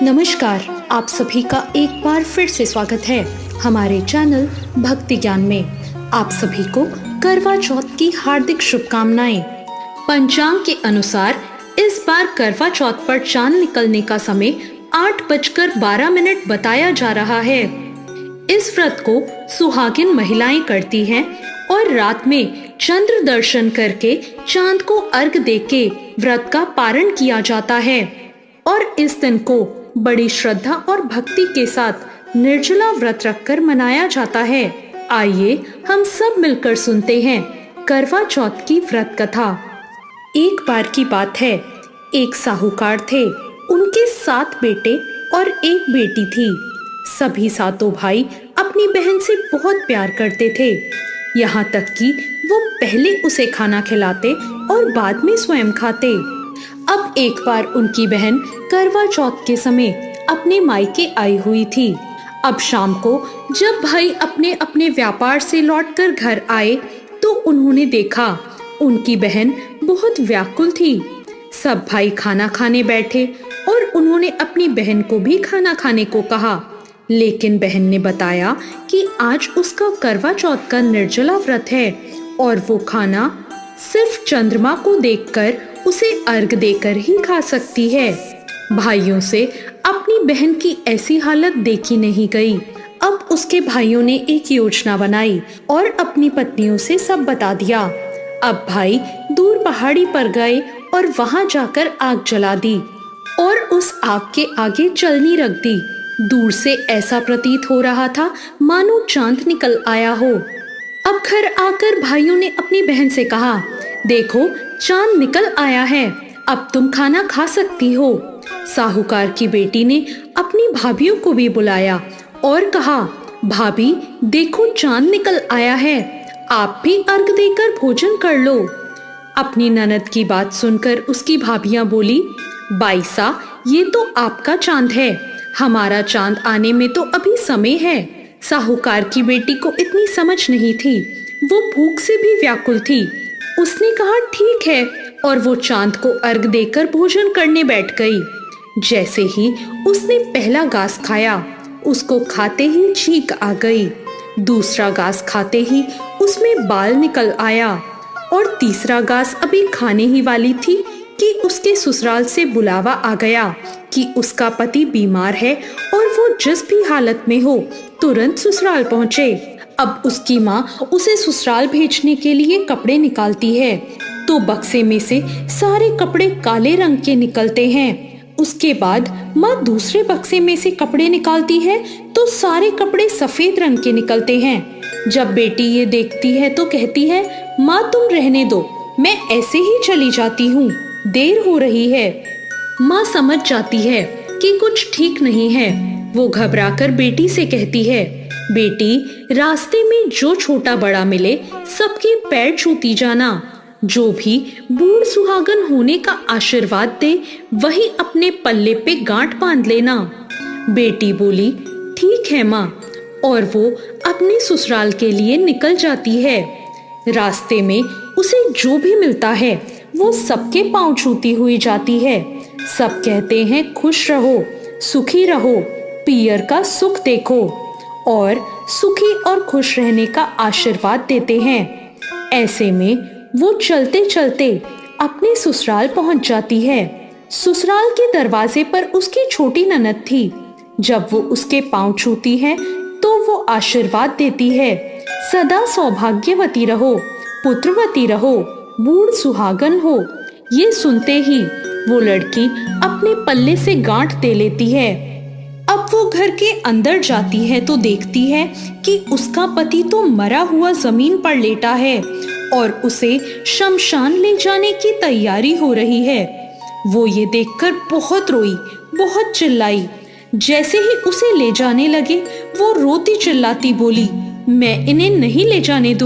नमस्कार, आप सभी का एक बार फिर से स्वागत है हमारे चैनल भक्ति ज्ञान में। आप सभी को करवा चौथ की हार्दिक शुभकामनाएं। पंचांग के अनुसार इस बार करवा चौथ पर चांद निकलने का समय 8:12 बताया जा रहा है। इस व्रत को सुहागिन महिलाएं करती हैं और रात में चंद्र दर्शन करके चांद को अर्घ देके व्रत का पारण किया जाता है और इस दिन को बड़ी श्रद्धा और भक्ति के साथ निर्जला व्रत रखकर मनाया जाता है। आइए हम सब मिलकर सुनते हैं करवा चौथ की व्रत कथा। एक बार की बात है, एक साहूकार थे। उनके 7 बेटे और एक बेटी थी। सभी 7 भाई अपनी बहन से बहुत प्यार करते थे, यहाँ तक कि वो पहले उसे खाना खिलाते और बाद में स्वयं खाते। अब एक बार उनकी बहन करवा चौथ के समय अपने मायके आई हुई थी। अब शाम को जब भाई अपने अपने व्यापार से लौटकर घर आए तो उन्होंने देखा उनकी बहन बहुत व्याकुल थी। सब भाई खाना खाने बैठे और उन्होंने अपनी बहन को भी खाना खाने को कहा, लेकिन बहन ने बताया कि आज उसका करवा चौथ का निर्जला व्रत है और वो खाना सिर्फ चंद्रमा को देखकर उसे अर्घ देकर ही खा सकती है। भाइयों से अपनी बहन की ऐसी हालत देखी नहीं गई। अब उसके भाइयों ने एक योजना बनाई और अपनी पत्नियों से सब बता दिया। अब भाई दूर पहाड़ी पर गए और वहां जाकर आग जला दी और उस आग के आगे चलनी रख दी। दूर से ऐसा प्रतीत हो रहा था मानो चांद निकल आया हो। अब घर आकर भाइयों ने अपनी बहन से कहा, देखो चांद निकल आया है, अब तुम खाना खा सकती हो। साहूकार की बेटी ने अपनी भाभियों को भी बुलाया और कहा, भाभी देखो चांद निकल आया है, आप भी अर्घ देकर भोजन कर लो। अपनी ननद की बात सुनकर उसकी भाभियां बोली, बाईसा ये तो आपका चांद है, हमारा चांद आने में तो अभी समय है। साहूकार की बेटी को इतनी समझ नहीं थी, वो भूख से भी व्याकुल थी। उसने कहा ठीक है और वो चांद को अर्घ देकर भोजन करने बैठ गई। जैसे ही उसने पहला घास खाया, उसको खाते ही छींक आ गई। दूसरा घास खाते ही उसमें बाल निकल आया और तीसरा घास अभी खाने ही वाली थी कि उसके ससुराल से बुलावा आ गया कि उसका पति बीमार है और वो जिस भी हालत में हो तुरंत ससुराल पहुंचे। अब उसकी माँ उसे ससुराल भेजने के लिए कपड़े निकालती है तो बक्से में से सारे कपड़े काले रंग के निकलते हैं। उसके बाद माँ दूसरे बक्से में से कपड़े निकालती है तो सारे कपड़े सफेद रंग के निकलते हैं। जब बेटी ये देखती है तो कहती है, माँ तुम रहने दो, मैं ऐसे ही चली जाती हूँ, देर हो रही है। माँ समझ जाती है कि कुछ ठीक नहीं है। वो घबराकर बेटी से कहती है, बेटी रास्ते में जो छोटा बड़ा मिले सबके पैर छूती जाना, जो भी बूढ़ सुहागन होने का आशीर्वाद दे वही अपने पल्ले पे गांठ बांध लेना। बेटी बोली, ठीक है माँ, और वो अपने ससुराल के लिए निकल जाती है। रास्ते में उसे जो भी मिलता है वो सबके पांव छूती हुई जाती है। सब कहते हैं खुश रहो, सुखी रहो, पियर का सुख देखो और सुखी और खुश रहने का आशीर्वाद देते हैं। ऐसे में वो चलते चलते अपने ससुराल पहुंच जाती है। ससुराल के दरवाजे पर उसकी छोटी ननद थी। जब वो उसके पांव छूती है तो वो आशीर्वाद देती है, सदा सौभाग्यवती रहो, पुत्रवती रहो, बूढ़ सुहागन हो। ये सुनते ही वो लड़की अपने पल्ले से गांठ दे लेती है। अब वो घर के अंदर जाती है तो देखती है कि उसका पति तो मरा हुआ जमीन पर लेटा है और उसे शमशान ले जाने की तैयारी हो रही है। वो ये देखकर बहुत रोई, बहुत चिल्लाई। जैसे ही उसे ले जाने लगे वो रोती चिल्लाती बोली, मैं इन्हें नहीं ले जाने दूंगी।